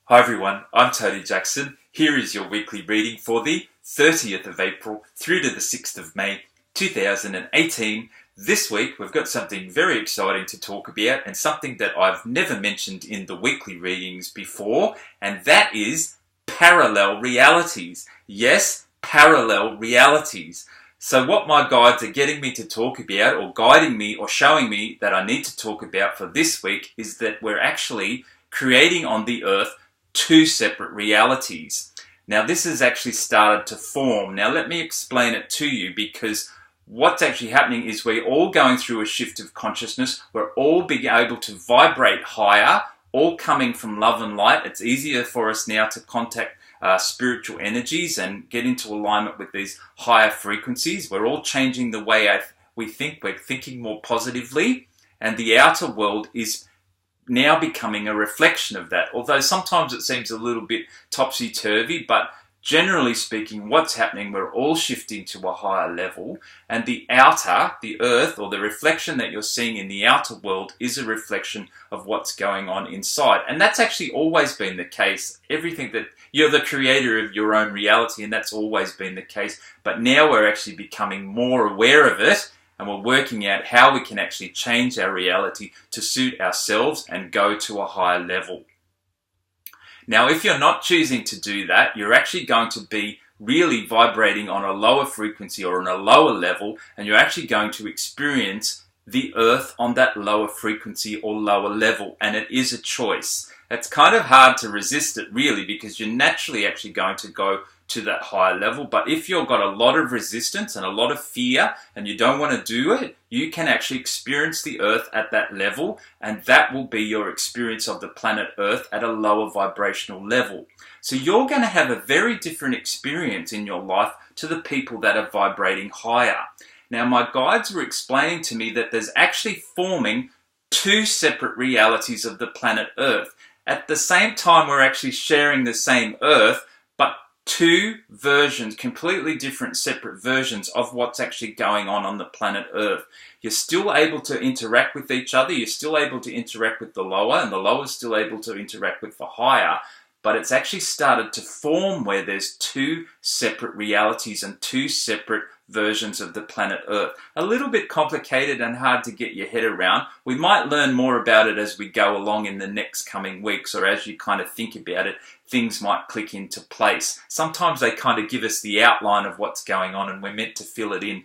Hi everyone, I'm Tony Jackson. Here is your weekly reading for the 30th of April through to the 6th of May 2018. This week we've got something very exciting to talk about and something that I've never mentioned in the weekly readings before, and that is parallel realities. Yes, parallel realities. So what my guides are getting me to talk about, or guiding me or showing me that I need to talk about for this week, is that we're actually creating on the earth two separate realities. Now this has actually started to form. Now let me explain it to you, because what's actually happening is we're all going through a shift of consciousness. We're all being able to vibrate higher, all coming from love and light. It's easier for us now to contact spiritual energies and get into alignment with these higher frequencies. We're all changing the way we think. We're thinking more positively, and the outer world is now becoming a reflection of that. Although sometimes it seems a little bit topsy-turvy, but generally speaking, what's happening, we're all shifting to a higher level, and the outer, the earth, or the reflection that you're seeing in the outer world is a reflection of what's going on inside. And that's actually always been the case. Everything that you're the creator of your own reality, and that's always been the case. But now we're actually becoming more aware of it, and we're working out how we can actually change our reality to suit ourselves and go to a higher level. Now, if you're not choosing to do that, you're actually going to be really vibrating on a lower frequency or on a lower level, and you're actually going to experience the earth on that lower frequency or lower level, and it is a choice. It's kind of hard to resist it, really, because you're naturally actually going to go to that higher level. But if you've got a lot of resistance and a lot of fear and you don't want to do it, you can actually experience the earth at that level, and that will be your experience of the planet Earth at a lower vibrational level. So you're going to have a very different experience in your life to the people that are vibrating higher. Now, my guides were explaining to me that there's actually forming two separate realities of the planet Earth. At the same time, we're actually sharing the same Earth, but two versions, completely different, separate versions of what's actually going on the planet Earth. You're still able to interact with each other. You're still able to interact with the lower, and the lower is still able to interact with the higher. But it's actually started to form where there's two separate realities and two separate versions of the planet Earth. A little bit complicated and hard to get your head around. We might learn more about it as we go along in the next coming weeks, or as you kind of think about it, things might click into place. Sometimes they kind of give us the outline of what's going on and we're meant to fill it in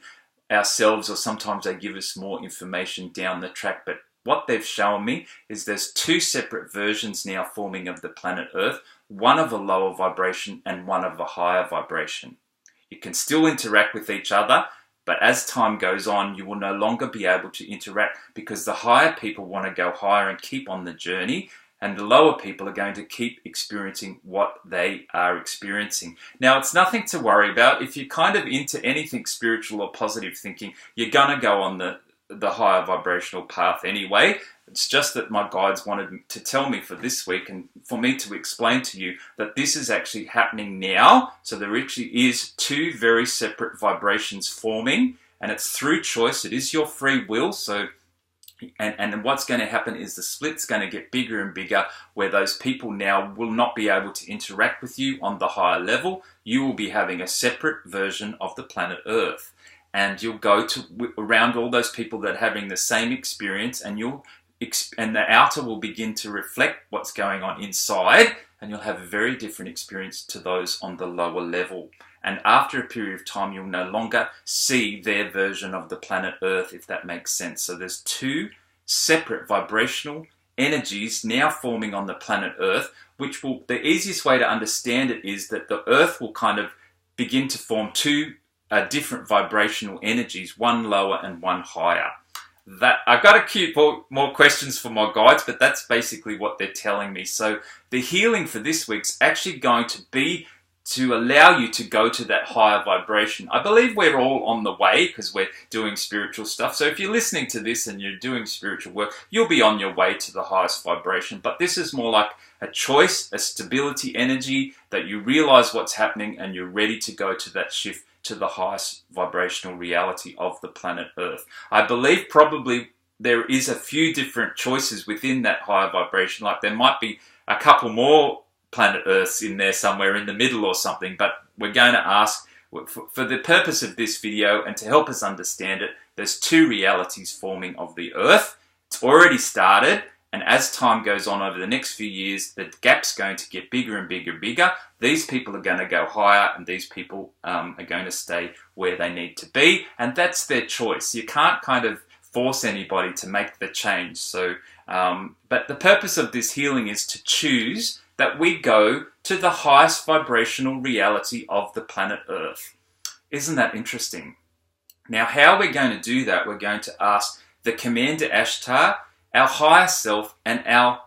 ourselves, or sometimes they give us more information down the track. But what they've shown me is there's two separate versions now forming of the planet Earth, one of a lower vibration and one of a higher vibration. You can still interact with each other, but as time goes on, you will no longer be able to interact, because the higher people want to go higher and keep on the journey, and the lower people are going to keep experiencing what they are experiencing. Now, it's nothing to worry about. If you're kind of into anything spiritual or positive thinking, you're going to go on the higher vibrational path anyway. It's just that my guides wanted to tell me for this week, and for me to explain to you that this is actually happening now. So there actually is two very separate vibrations forming, and it's through choice. It is your free will. So and what's going to happen is the split's going to get bigger and bigger, where those people now will not be able to interact with you on the higher level. You will be having a separate version of the planet Earth, and you'll go to around all those people that are having the same experience, and the outer will begin to reflect what's going on inside, and you'll have a very different experience to those on the lower level. And after a period of time, you'll no longer see their version of the planet Earth, if that makes sense. So there's two separate vibrational energies now forming on the planet Earth, the easiest way to understand it is that the Earth will kind of begin to form two different vibrational energies, one lower and one higher. I've got a few more questions for my guides, but that's basically what they're telling me. So the healing for this week's actually going to be to allow you to go to that higher vibration. I believe we're all on the way, because we're doing spiritual stuff. So if you're listening to this and you're doing spiritual work, you'll be on your way to the highest vibration. But this is more like a choice, a stability energy, that you realize what's happening and you're ready to go to that shift to the highest vibrational reality of the planet Earth. I believe probably there is a few different choices within that higher vibration. Like there might be a couple more planet Earth's in there somewhere in the middle or something, but we're going to ask, for the purpose of this video and to help us understand it, there's two realities forming of the Earth. It's already started, and as time goes on over the next few years, the gap's going to get bigger and bigger and bigger. These people are going to go higher, and these people are going to stay where they need to be, and that's their choice. You can't kind of force anybody to make the change. So, but the purpose of this healing is to choose that we go to the highest vibrational reality of the planet Earth. Isn't that interesting? Now, how we're going to do that, we're going to ask the Commander Ashtar, our higher self, and our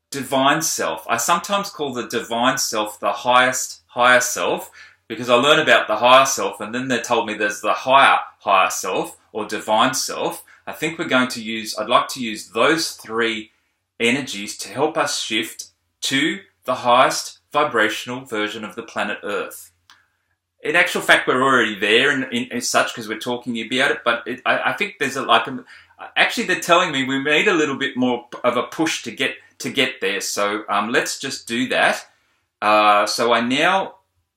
divine self. I sometimes call the divine self the higher self, because I learn about the higher self, and then they told me there's the higher self, or divine self. I think I'd like to use those three energies to help us shift to the highest vibrational version of the planet Earth. In actual fact, we're already there in such, because we're talking about it, but I think there's actually they're telling me we need a little bit more of a push to get there. So let's just do that. So I now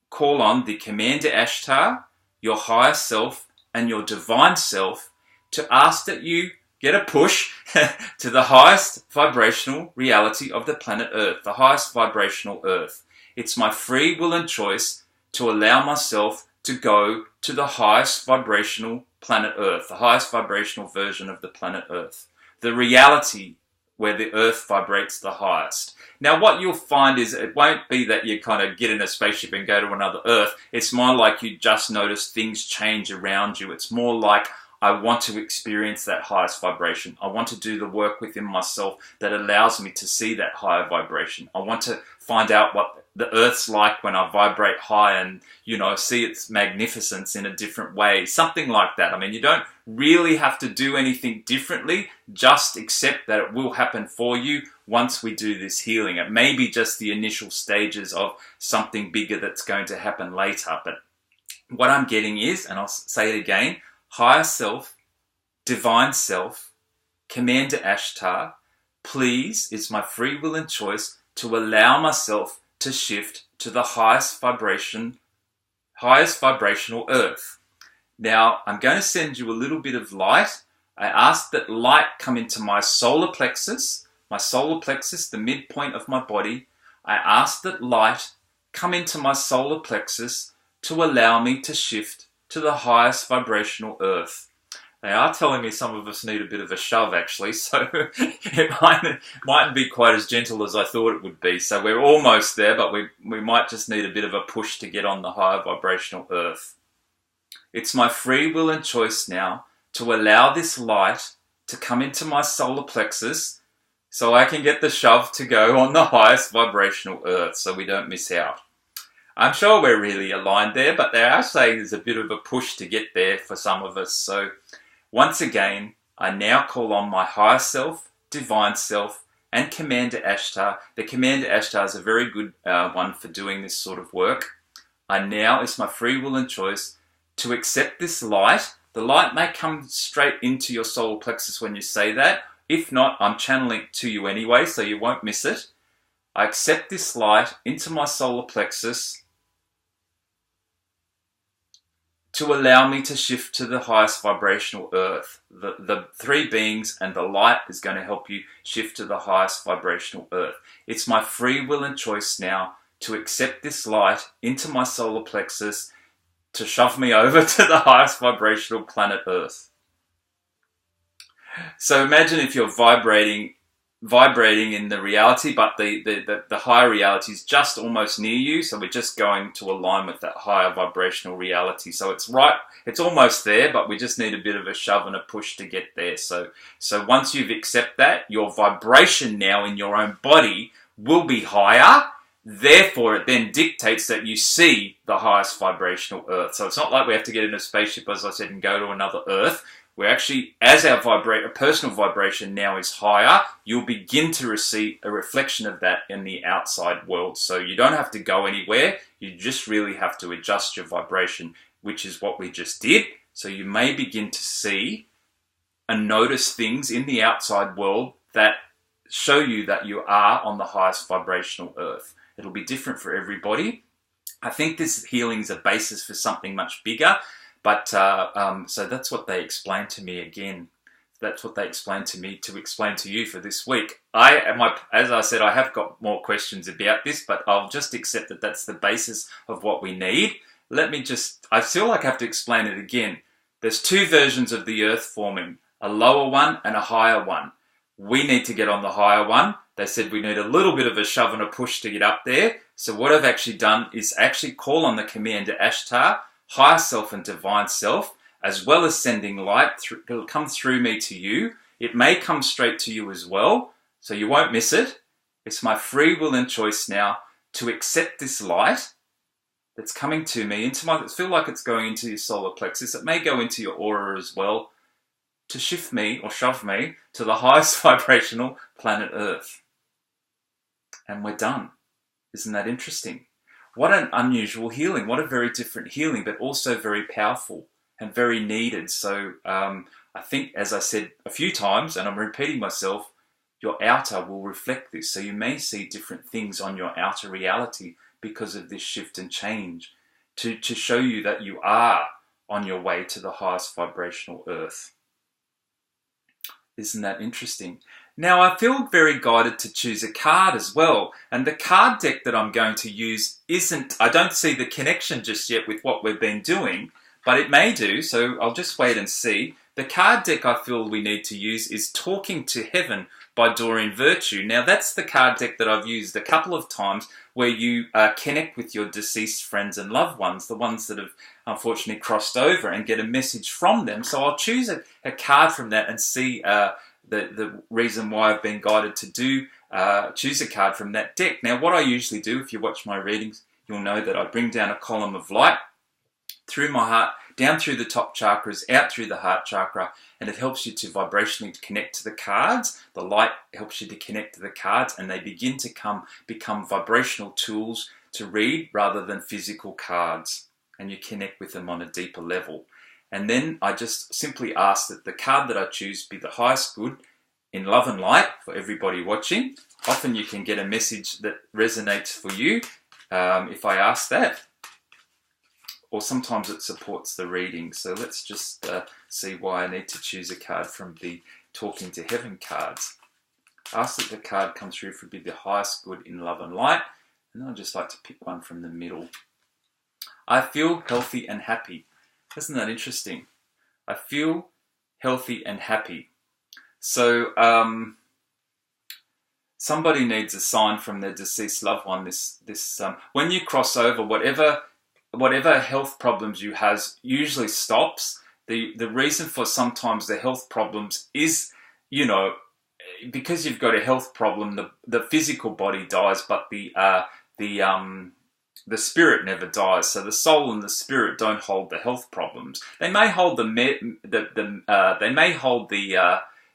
call on the Commander Ashtar, your higher self, and your divine self to ask that you get a push to the highest vibrational reality of the planet Earth, the highest vibrational Earth. It's my free will and choice to allow myself to go to the highest vibrational planet Earth, the highest vibrational version of the planet Earth, the reality where the Earth vibrates the highest. Now, what you'll find is it won't be that you kind of get in a spaceship and go to another Earth. It's more like you just notice things change around you. It's more like, I want to experience that highest vibration. I want to do the work within myself that allows me to see that higher vibration. I want to find out what the Earth's like when I vibrate high and, see its magnificence in a different way. Something like that. I mean, you don't really have to do anything differently. Just accept that it will happen for you once we do this healing. It may be just the initial stages of something bigger that's going to happen later. But what I'm getting is, and I'll say it again, higher self, divine self, Commander Ashtar, please, it's my free will and choice to allow myself to shift to the highest vibrational Earth. Now, I'm going to send you a little bit of light. I ask that light come into my solar plexus, the midpoint of my body. I ask that light come into my solar plexus to allow me to shift to the highest vibrational Earth. They are telling me some of us need a bit of a shove, actually, so it mightn't be quite as gentle as I thought it would be. So we're almost there, but we might just need a bit of a push to get on the higher vibrational Earth. It's my free will and choice now to allow this light to come into my solar plexus so I can get the shove to go on the highest vibrational Earth so we don't miss out. I'm sure we're really aligned there, but they are saying there's a bit of a push to get there for some of us. So once again, I now call on my higher self, divine self, and Commander Ashtar. The Commander Ashtar is a very good one for doing this sort of work. It's my free will and choice to accept this light. The light may come straight into your solar plexus when you say that. If not, I'm channeling it to you anyway, so you won't miss it. I accept this light into my solar plexus to allow me to shift to the highest vibrational Earth. The three beings and the light is going to help you shift to the highest vibrational Earth. It's my free will and choice now to accept this light into my solar plexus to shove me over to the highest vibrational planet Earth. So imagine if you're vibrating in the reality, but the higher reality is just almost near you, so we're just going to align with that higher vibrational reality. So it's almost there, but we just need a bit of a shove and a push to get there. So once you've accepted that, your vibration now in your own body will be higher. Therefore, it then dictates that you see the highest vibrational Earth. So it's not like we have to get in a spaceship, as I said, and go to another Earth. We're actually, as our personal vibration now is higher, you'll begin to receive a reflection of that in the outside world. So you don't have to go anywhere. You just really have to adjust your vibration, which is what we just did. So you may begin to see and notice things in the outside world that show you that you are on the highest vibrational earth. It'll be different for everybody. I think this healing is a basis for something much bigger, but so that's what they explained to me again. That's what they explained to me to explain to you for this week. As I said, I have got more questions about this, but I'll just accept that that's the basis of what we need. I feel like I have to explain it again. There's two versions of the earth forming, a lower one and a higher one. We need to get on the higher one. They said we need a little bit of a shove and a push to get up there. So what I've actually done is actually call on the commander Ashtar, higher self and divine self, as well as sending light. It'll come through me to you. It may come straight to you as well, so you won't miss it. It's my free will and choice now to accept this light that's coming to me. I feel like it's going into your solar plexus. It may go into your aura as well, to shift me or shove me to the highest vibrational planet Earth. And we're done. Isn't that interesting? What an unusual healing. What a very different healing, but also very powerful and very needed. So I think, as I said a few times, and I'm repeating myself, your outer will reflect this. So you may see different things on your outer reality because of this shift and change to show you that you are on your way to the highest vibrational earth. Isn't that interesting? Now, I feel very guided to choose a card as well. And the card deck that I'm going to use I don't see the connection just yet with what we've been doing, but it may do, so I'll just wait and see. The card deck I feel we need to use is Talking to Heaven by Doreen Virtue. Now, that's the card deck that I've used a couple of times where you connect with your deceased friends and loved ones, the ones that have unfortunately crossed over, and get a message from them. So I'll choose a card from that and see the reason why I've been guided to choose a card from that deck. Now, what I usually do, if you watch my readings, you'll know that I bring down a column of light through my heart, down through the top chakras, out through the heart chakra, and it helps you to vibrationally connect to the cards. The light helps you to connect to the cards, and they begin to become vibrational tools to read rather than physical cards, and you connect with them on a deeper level. And then I just simply ask that the card that I choose be the highest good in love and light for everybody watching. Often you can get a message that resonates for you if I ask that. Or sometimes it supports the reading. So let's just see why I need to choose a card from the Talking to Heaven cards. Ask that the card comes through for be the highest good in love and light. And I'd just like to pick one from the middle. I feel healthy and happy. Isn't that interesting? I feel healthy and happy. So somebody needs a sign from their deceased loved one. When you cross over, whatever health problems you have usually stops. The reason for sometimes the health problems is, because you've got a health problem, the physical body dies, but the spirit never dies. So the soul and the spirit don't hold the health problems. They may hold the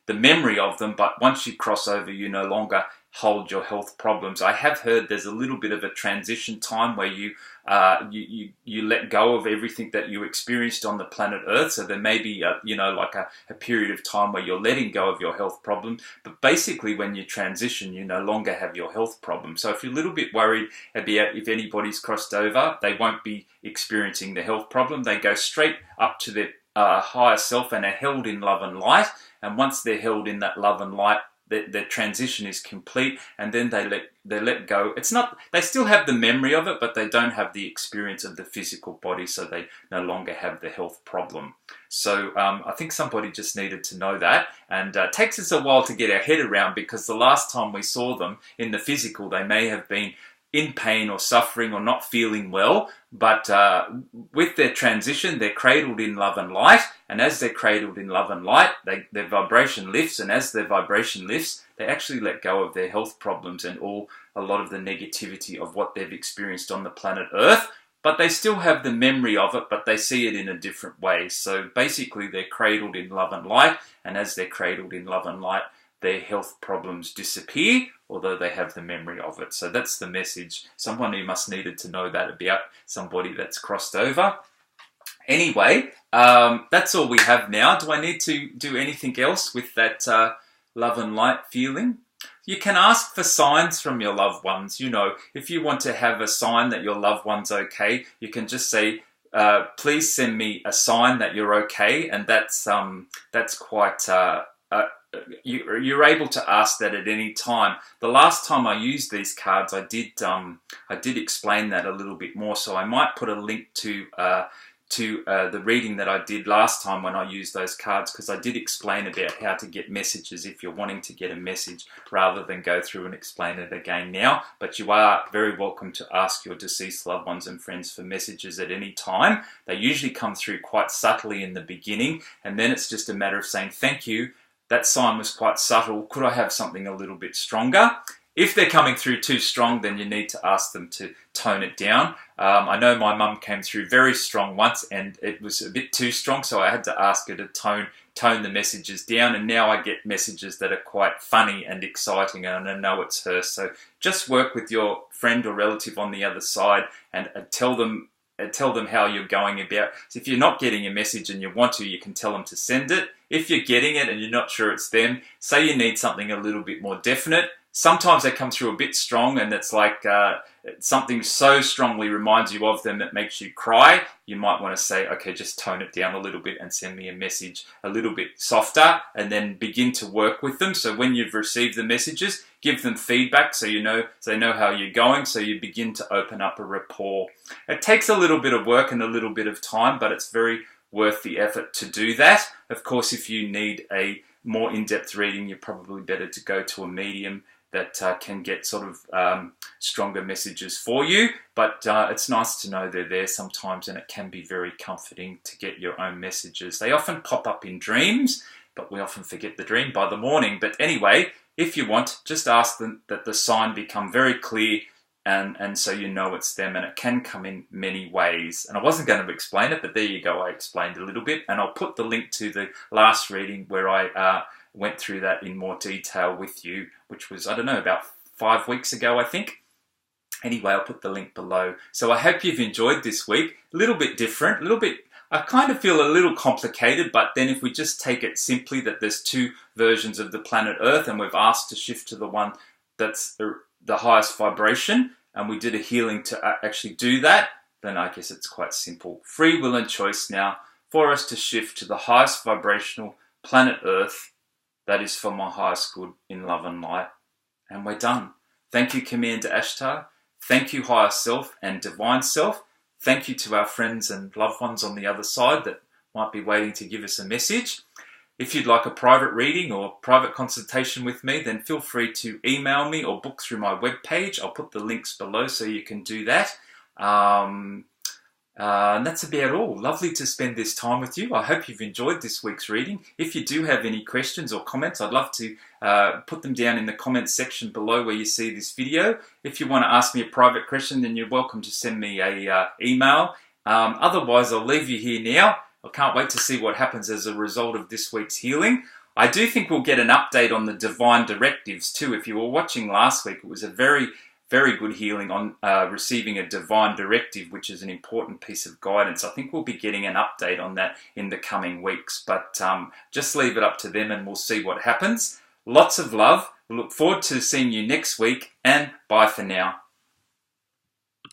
memory of them, but once you cross over, you no longer hold your health problems. I have heard there's a little bit of a transition time where you let go of everything that you experienced on the planet Earth. So there may be a period of time where you're letting go of your health problem. But basically, when you transition, you no longer have your health problem. So if you're a little bit worried about if anybody's crossed over, they won't be experiencing the health problem. They go straight up to their higher self and are held in love and light. And once they're held in that love and light, their transition is complete, and then they let go. They still have the memory of it, but they don't have the experience of the physical body, so they no longer have the health problem. So I think somebody just needed to know that, and it takes us a while to get our head around, because the last time we saw them in the physical, they may have been in pain or suffering or not feeling well, but with their transition, they're cradled in love and light, and as they're cradled in love and light, their vibration lifts, and as their vibration lifts, they actually let go of their health problems and a lot of the negativity of what they've experienced on the planet Earth, but they still have the memory of it, but they see it in a different way. So basically, they're cradled in love and light, and as they're cradled in love and light, their health problems disappear, although they have the memory of it. So that's the message. Someone who must needed to know that about somebody that's crossed over. Anyway, that's all we have now. Do I need to do anything else with that love and light feeling? You can ask for signs from your loved ones. You know, if you want to have a sign that your loved one's okay, you can just say, please send me a sign that you're okay, and that's quite. You're able to ask that at any time. The last time I used these cards, I did explain that a little bit more. So I might put a link to the reading that I did last time when I used those cards, because I did explain about how to get messages if you're wanting to get a message, rather than go through and explain it again now. But you are very welcome to ask your deceased loved ones and friends for messages at any time. They usually come through quite subtly in the beginning, and then it's just a matter of saying, thank you, that sign was quite subtle, could I have something a little bit stronger? If they're coming through too strong, then you need to ask them to tone it down. I know my mum came through very strong once, and it was a bit too strong, so I had to ask her to tone the messages down, and now I get messages that are quite funny and exciting, and I know it's her. So just work with your friend or relative on the other side and tell them how you're going about. So if you're not getting a message and you want to, you can tell them to send it. If you're getting it and you're not sure it's them, say you need something a little bit more definite. Sometimes they come through a bit strong, and it's like something so strongly reminds you of them that makes you cry. You might want to say, okay, just tone it down a little bit and send me a message a little bit softer, and then begin to work with them. So when you've received the messages, give them feedback so they know how you're going, so you begin to open up a rapport. It takes a little bit of work and a little bit of time, but it's very worth the effort to do that. Of course, if you need a more in-depth reading, you're probably better to go to a medium that can get sort of stronger messages for you. But it's nice to know they're there sometimes, and it can be very comforting to get your own messages. They often pop up in dreams, but we often forget the dream by the morning. But anyway, if you want, just ask them that the sign become very clear, and so you know it's them, and it can come in many ways. And I wasn't going to explain it, but there you go, I explained a little bit, and I'll put the link to the last reading where I went through that in more detail with you, which was, I don't know, about 5 weeks ago, I think. Anyway, I'll put the link below. So I hope you've enjoyed this week. A little bit different, a little bit, I kind of feel a little complicated, but then if we just take it simply that there's two versions of the planet Earth, and we've asked to shift to the one that's the highest vibration, and we did a healing to actually do that, then I guess it's quite simple. Free will and choice now for us to shift to the highest vibrational planet Earth that is for my highest good in love and light. And we're done. Thank you, Commander Ashtar. Thank you, Higher Self and Divine Self. Thank you to our friends and loved ones on the other side that might be waiting to give us a message. If you'd like a private reading or private consultation with me, then feel free to email me or book through my webpage. I'll put the links below so you can do that. And that's about all. Lovely to spend this time with you. I hope you've enjoyed this week's reading. If you do have any questions or comments, I'd love to put them down in the comments section below where you see this video. If you want to ask me a private question, then you're welcome to send me a email. Otherwise, I'll leave you here now. I can't wait to see what happens as a result of this week's healing. I do think we'll get an update on the divine directives too. If you were watching last week, it was a very good healing on receiving a divine directive, which is an important piece of guidance. I think we'll be getting an update on that in the coming weeks, but just leave it up to them and we'll see what happens. Lots of love. We look forward to seeing you next week, and bye for now.